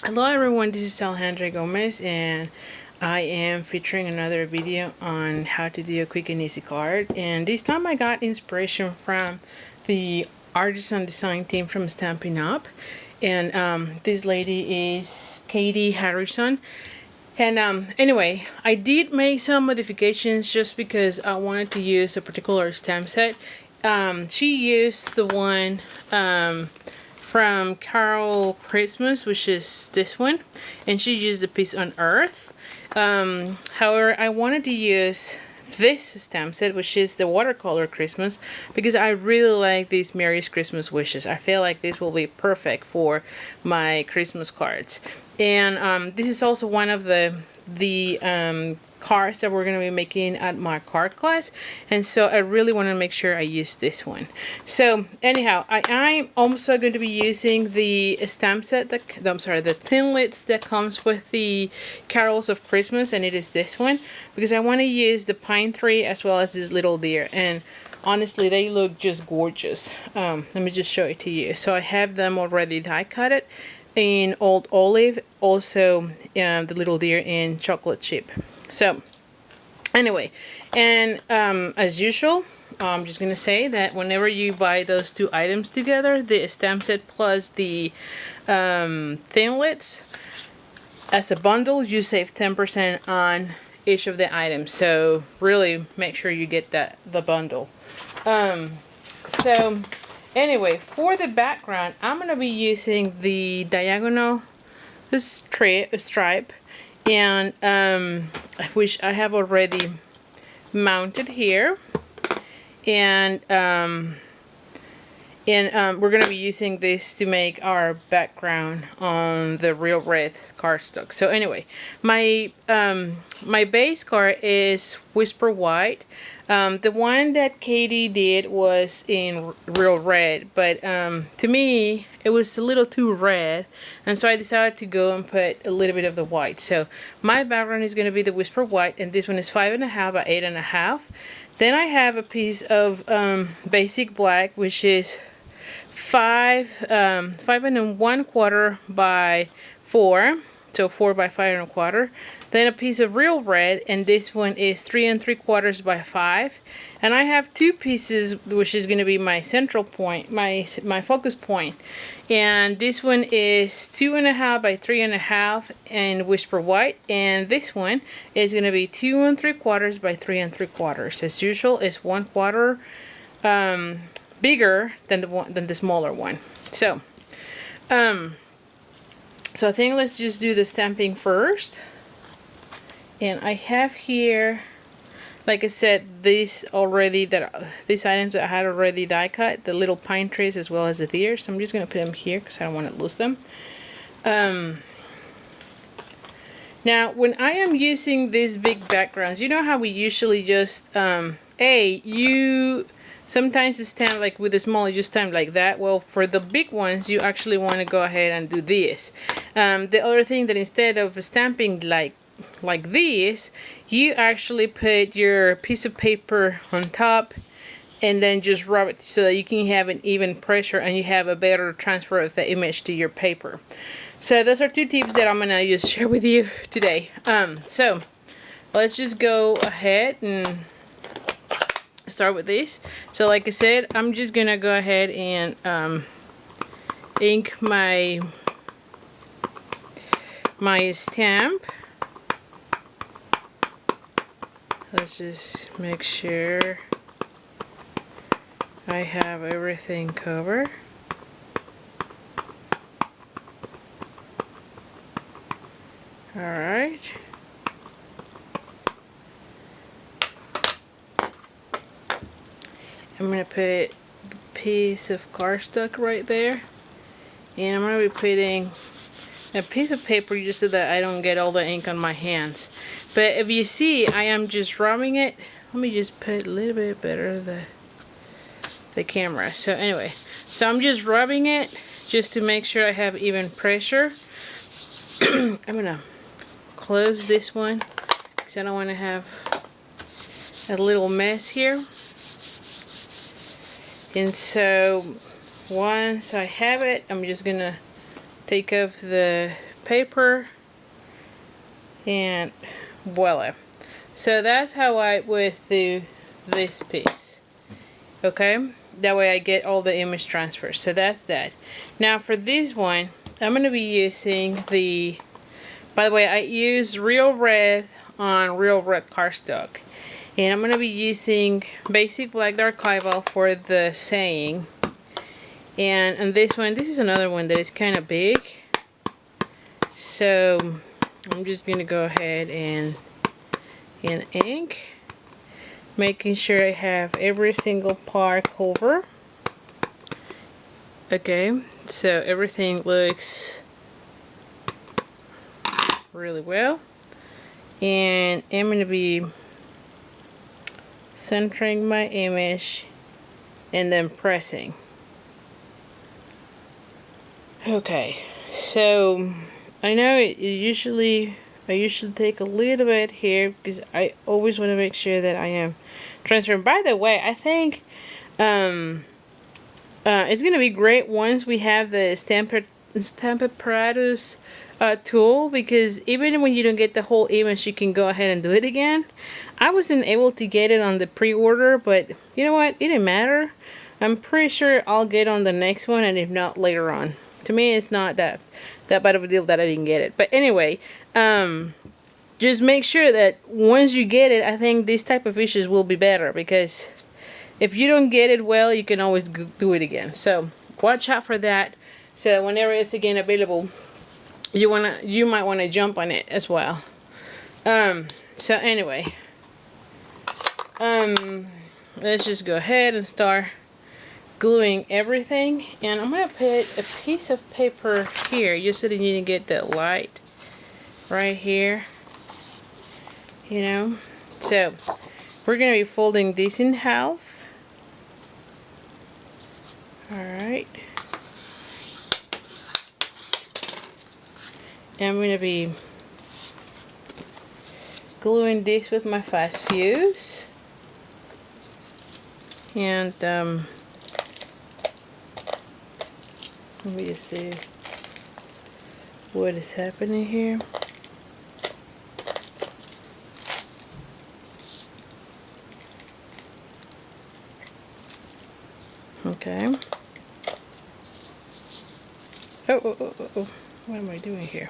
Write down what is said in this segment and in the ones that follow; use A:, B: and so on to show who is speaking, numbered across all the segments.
A: Hello everyone, this is Alejandra Gomez and I am featuring another video on how to do a quick and easy card. And this time I got inspiration from the artisan design team from Stampin' Up. And this lady is Katie Harrison. And anyway, I did make some modifications just because I wanted to use a particular stamp set. She used the one from Carol Christmas, which is this one, and she used the piece on Earth. However, I wanted to use this stamp set, which is the watercolor Christmas, because I really like these Merry's Christmas wishes. I feel like this will be perfect for my Christmas cards. And this is also one of the cards that we're going to be making at my card class, and so I really want to make sure I use this one. So anyhow, I'm also going to be using the stamp set that the Thinlits that comes with the Carols of Christmas, and it is this one because I want to use the pine tree as well as this little deer, and honestly they look just gorgeous. Let me just show it to you. So I have them already die cut it in old olive, also the little deer in chocolate chip. So anyway, and as usual, I'm just gonna say that whenever you buy those two items together, the stamp set plus the Thinlits as a bundle, you save 10% on each of the items. So really make sure you get the bundle. So anyway, for the background, I'm gonna be using the diagonal stripe, and which I have already mounted here, and we're gonna be using this to make our background on the Real Red cardstock. So anyway, my my base card is Whisper White. The one that Katie did was in Real Red, but to me it was a little too red, and so I decided to go and put a little bit of the white. So my background is going to be the Whisper White, and this one is 5.5 by 8.5. Then I have a piece of basic black, which is 5.25 by 4, so 4 by 5.25. Then a piece of Real Red, and this one is 3.75 by 5. And I have two pieces, which is going to be my central point, my focus point. And this one is 2.5 by 3.5 and Whisper White, and this one is going to be 2.75 by 3.75. As usual, it's 1/4 bigger than the smaller one. So I think let's just do the stamping first. And I have here, like I said, these items that I had already die cut, the little pine trees as well as the deer. So I'm just gonna put them here because I don't want to lose them. Now, when I am using these big backgrounds, you know how we usually just sometimes it's stamped like with the small, you just stamp like that. Well, for the big ones, you actually want to go ahead and do this. The other thing, that instead of stamping like this, you actually put your piece of paper on top and then just rub it so that you can have an even pressure and you have a better transfer of the image to your paper. So those are two tips that I'm gonna just share with you today. So let's just go ahead and start with this. So like I said, I'm just gonna go ahead and ink my stamp. Let's just make sure I have everything covered. Alright. I'm going to put a piece of cardstock right there. And I'm going to be putting a piece of paper just so that I don't get all the ink on my hands. But if you see, I am just rubbing it. Let me just put a little bit better the camera. So anyway, so I'm just rubbing it just to make sure I have even pressure. I'm gonna close this one because I don't want to have a little mess here. And so once I have it, I'm just gonna take off the paper, and voila. So that's how I would do this piece. Okay, that way I get all the image transfers. So that's that. Now for this one, I'm going to be using the, by the way, I use Real Red on Real Red cardstock. And I'm going to be using Basic Black Archival for the saying. And on this one, this is another one that is kind of big. So I'm just going to go ahead and ink, making sure I have every single part covered. Okay, so everything looks really well. And I'm going to be centering my image and then pressing. Okay, so I know I usually take a little bit here because I always want to make sure that I am transferring. By the way, I think it's gonna be great once we have the Stamparatus tool, because even when you don't get the whole image, you can go ahead and do it again. I wasn't able to get it on the pre-order, but you know what? It didn't matter. I'm pretty sure I'll get on the next one, and if not, later on. To me, it's not that bad of a deal that I didn't get it. But anyway, just make sure that once you get it, I think this type of issues will be better, because if you don't get it well, you can always do it again. So watch out for that. So whenever it's again available, you might want to jump on it as well. So anyway, let's just go ahead and start gluing everything. And I'm gonna put a piece of paper here just so that you can get that light right here, you know. So we're gonna be folding this in half. All right, and I'm gonna be gluing this with my fast fuse. And let me just see what is happening here. Okay. Oh. What am I doing here?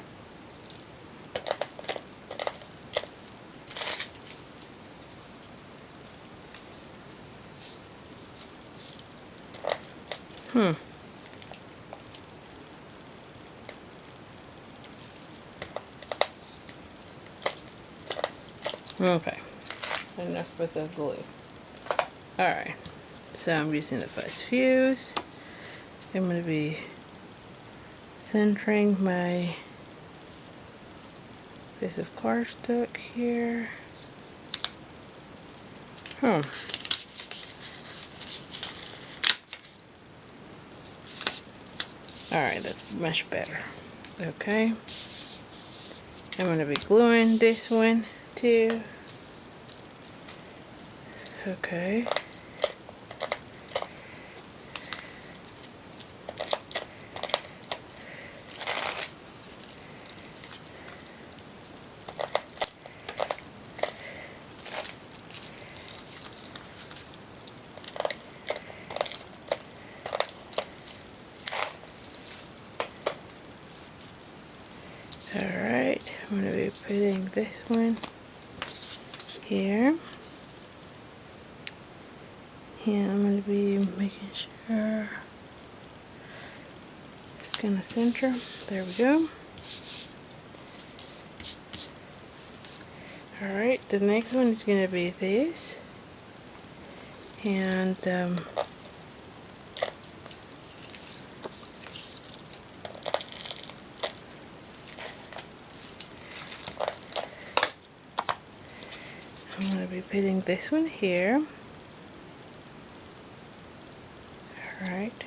A: Okay, enough with the glue. Alright, so I'm using the fast fuse. I'm going to be centering my piece of cardstock here. Alright, that's much better. Okay, I'm going to be gluing this one too. Okay. Alright, I'm going to be putting this one here. And I'm going to be making sure it's going to center. There we go. Alright, the next one is going to be this. And I'm going to be putting this one here. Alright.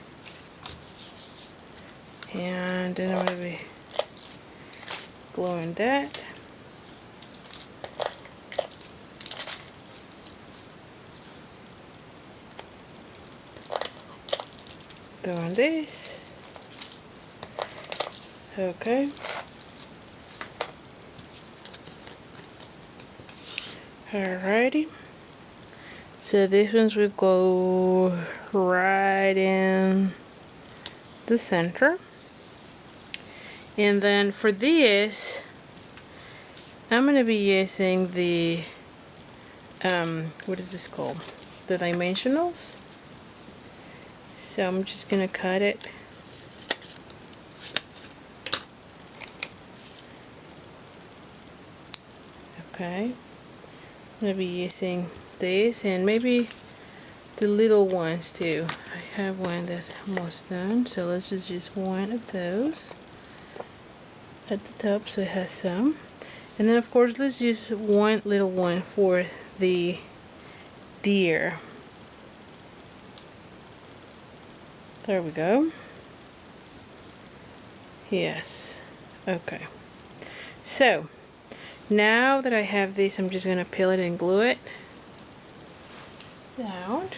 A: And then I'm going to be gluing that. Doing this. Okay. Alrighty. So these ones will go right in the center. And then for this, I'm going to be using the, what is this called? The dimensionals. So I'm just going to cut it. Okay. I'm going to be using this and maybe the little ones too. I have one that's almost done, so let's just use one of those at the top so it has some. And then of course let's use one little one for the deer. There we go. Yes. Okay. So now that I have this, I'm just gonna peel it and glue it down.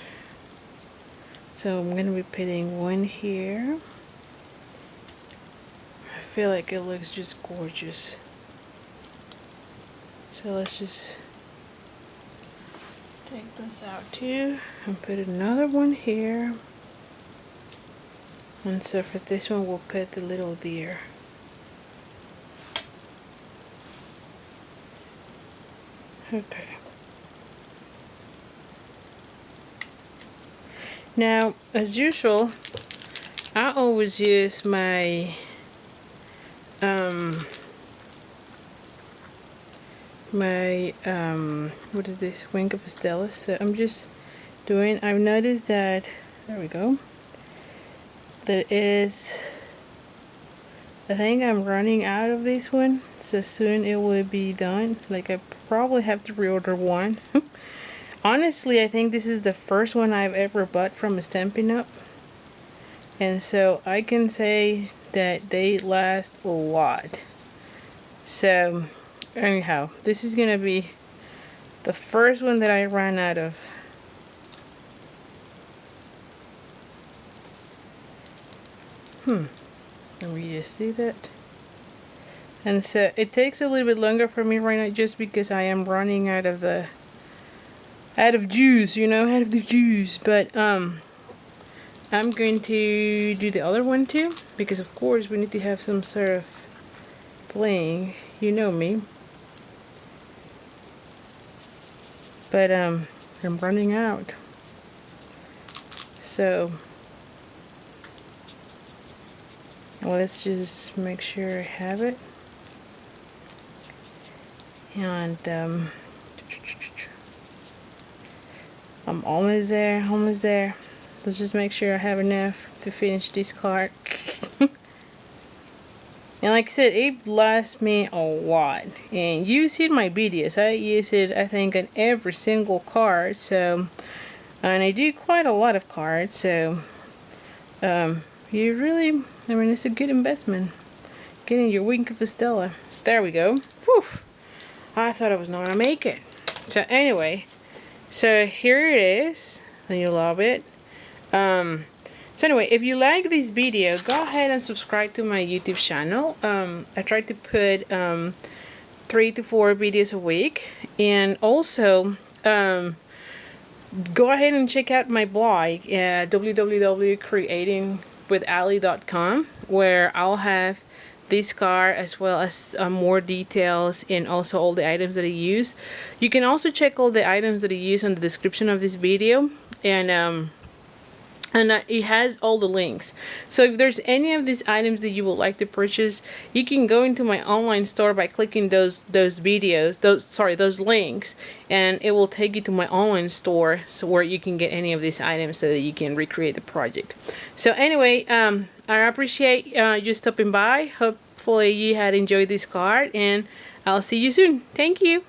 A: So I'm gonna be putting one here. I feel like it looks just gorgeous. So let's just take this out too and put another one here. And so for this one we'll put the little deer. Okay. Now, as usual, I always use my what is this, wing of Stella. So I'm just doing, I've noticed that, there we go, there is, I think I'm running out of this one, so soon it will be done. Like I probably have to reorder one. Honestly, I think this is the first one I've ever bought from Stampin' Up, and so I can say that they last a lot. So anyhow, this is gonna be the first one that I ran out of. Can we just see that? And so it takes a little bit longer for me right now just because I am running out of the juice, you know, out of the juice. But I'm going to do the other one too, because of course we need to have some sort of bling, you know me. But I'm running out. So let's just make sure I have it. And I'm almost there, almost there. Let's just make sure I have enough to finish this card. And like I said, it lasts me a lot. And you see my videos, I use it I think on every single card. So, and I do quite a lot of cards. So, you really, I mean, it's a good investment. Getting your wing of Stella. There we go. Whew. I thought I was not gonna make it. So anyway, so here it is, and you love it. So anyway, if you like this video, go ahead and subscribe to my YouTube channel. I try to put 3 to 4 videos a week, and also go ahead and check out my blog at www.creatingwithali.com, where I'll have this card as well as more details and also all the items that I use. You can also check all the items that I use in the description of this video, and it has all the links. So if there's any of these items that you would like to purchase, you can go into my online store by clicking those links, and it will take you to my online store, so where you can get any of these items so that you can recreate the project. So anyway, I appreciate you stopping by. Hopefully you had enjoyed this card, and I'll see you soon. Thank you.